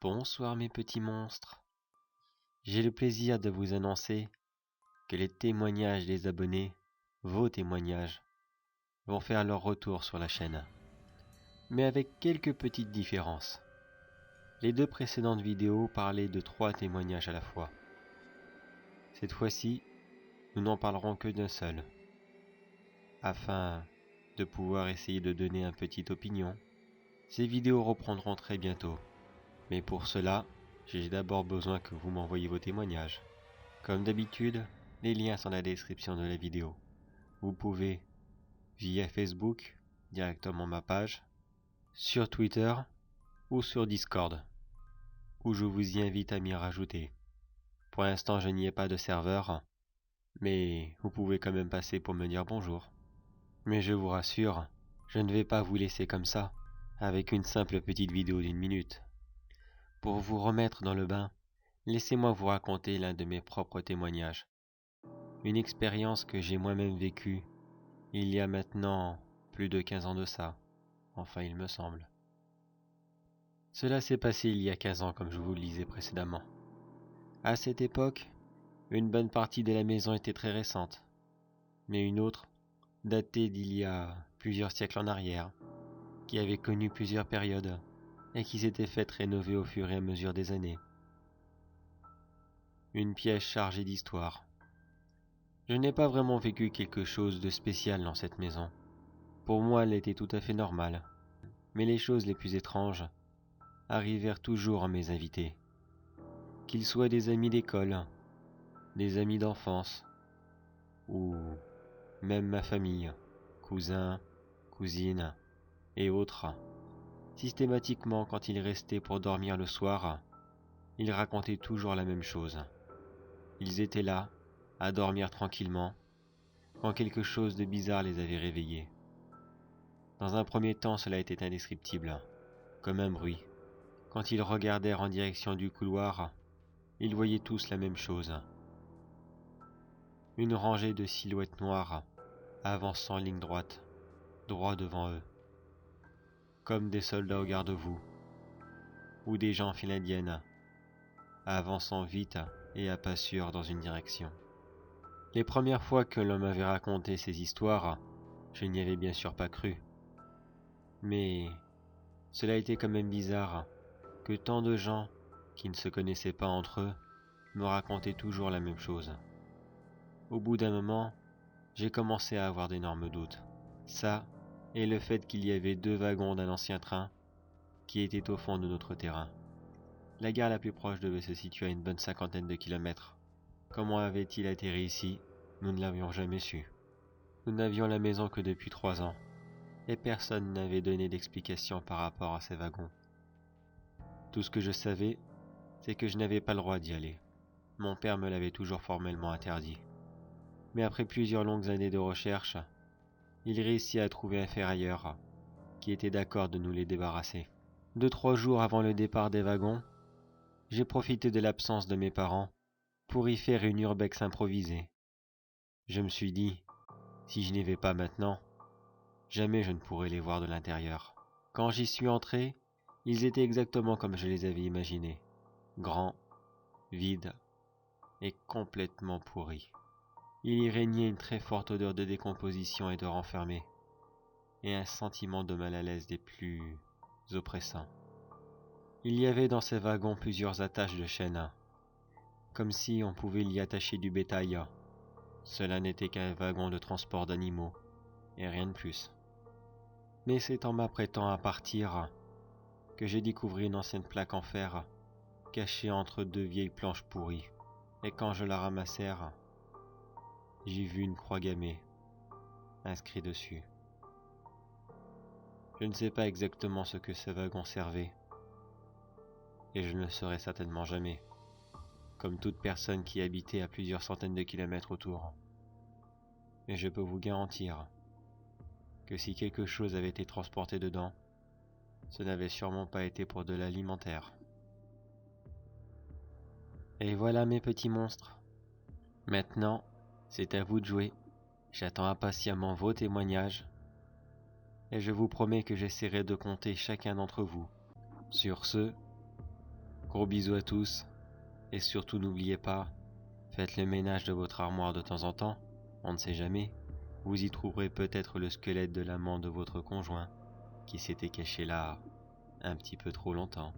Bonsoir mes petits monstres. J'ai le plaisir de vous annoncer que les témoignages des abonnés, vos témoignages, vont faire leur retour sur la chaîne. Mais avec quelques petites différences. Les deux précédentes vidéos parlaient de 3 témoignages à la fois. Cette fois-ci, nous n'en parlerons que d'un seul, afin de pouvoir essayer de donner une petite opinion. Ces vidéos reprendront très bientôt, mais pour cela, j'ai d'abord besoin que vous m'envoyiez vos témoignages. Comme d'habitude, les liens sont dans la description de la vidéo. Vous pouvez, via Facebook, directement ma page, sur Twitter ou sur Discord, où je vous y invite à m'y rajouter. Pour l'instant, je n'y ai pas de serveur, mais vous pouvez quand même passer pour me dire bonjour. Mais je vous rassure, je ne vais pas vous laisser comme ça, avec une simple petite vidéo d'1 minute. Pour vous remettre dans le bain, laissez-moi vous raconter l'un de mes propres témoignages. Une expérience que j'ai moi-même vécue il y a maintenant plus de 15 ans de ça, enfin il me semble. Cela s'est passé il y a 15 ans comme je vous le disais précédemment. À cette époque, une bonne partie de la maison était très récente, mais une autre datait d'il y a plusieurs siècles en arrière, qui avait connu plusieurs périodes et qui s'était faite rénover au fur et à mesure des années. Une pièce chargée d'histoire. Je n'ai pas vraiment vécu quelque chose de spécial dans cette maison. Pour moi, elle était tout à fait normale. Mais les choses les plus étranges arrivèrent toujours à mes invités. Qu'ils soient des amis d'école, des amis d'enfance, ou même ma famille, cousins, cousines et autres. Systématiquement, quand ils restaient pour dormir le soir, ils racontaient toujours la même chose. Ils étaient là, à dormir tranquillement, quand quelque chose de bizarre les avait réveillés. Dans un premier temps, cela était indescriptible, comme un bruit. Quand ils regardèrent en direction du couloir, ils voyaient tous la même chose. Une rangée de silhouettes noires avançant en ligne droite, droit devant eux, comme des soldats au garde-vous, ou des gens en file indienne, avançant vite et à pas sûr dans une direction. Les premières fois que l'on m'avait raconté ces histoires, je n'y avais bien sûr pas cru. Mais cela était quand même bizarre que tant de gens qui ne se connaissaient pas entre eux me racontaient toujours la même chose. Au bout d'un moment, j'ai commencé à avoir d'énormes doutes. Ça, et le fait qu'il y avait 2 wagons d'un ancien train qui étaient au fond de notre terrain. La gare la plus proche devait se situer à une bonne 50aine de kilomètres. Comment avait-il atterri ici? Nous ne l'avions jamais su. Nous n'avions la maison que depuis 3 ans, et personne n'avait donné d'explication par rapport à ces wagons. Tout ce que je savais, c'est que je n'avais pas le droit d'y aller. Mon père me l'avait toujours formellement interdit. Mais après plusieurs longues années de recherche, il réussit à trouver un ferrailleur qui était d'accord de nous les débarrasser. 2-3 jours avant le départ des wagons, j'ai profité de l'absence de mes parents pour y faire une urbex improvisée. Je me suis dit, si je n'y vais pas maintenant, jamais je ne pourrai les voir de l'intérieur. Quand j'y suis entré, ils étaient exactement comme je les avais imaginés. Grands, vides et complètement pourris. Il y régnait une très forte odeur de décomposition et de renfermé, et un sentiment de mal à l'aise des plus oppressants. Il y avait dans ces wagons plusieurs attaches de chaînes, comme si on pouvait y attacher du bétail. Cela n'était qu'un wagon de transport d'animaux, et rien de plus. Mais c'est en m'apprêtant à partir que j'ai découvert une ancienne plaque en fer cachée entre 2 vieilles planches pourries, et quand je la ramassèrent, j'ai vu une croix gammée inscrit dessus. Je ne sais pas exactement ce que ce wagon servait, et je ne le saurai certainement jamais, comme toute personne qui habitait à plusieurs centaines de kilomètres autour. Mais je peux vous garantir que si quelque chose avait été transporté dedans, ce n'avait sûrement pas été pour de l'alimentaire. Et voilà mes petits monstres. Maintenant, c'est à vous de jouer. J'attends impatiemment vos témoignages, et je vous promets que j'essaierai de compter chacun d'entre vous. Sur ce, Gros bisous à tous, et surtout n'oubliez pas, faites le ménage de votre armoire de temps en temps, on ne sait jamais. Vous y trouverez peut-être le squelette de l'amant de votre conjoint, qui s'était caché là un petit peu trop longtemps.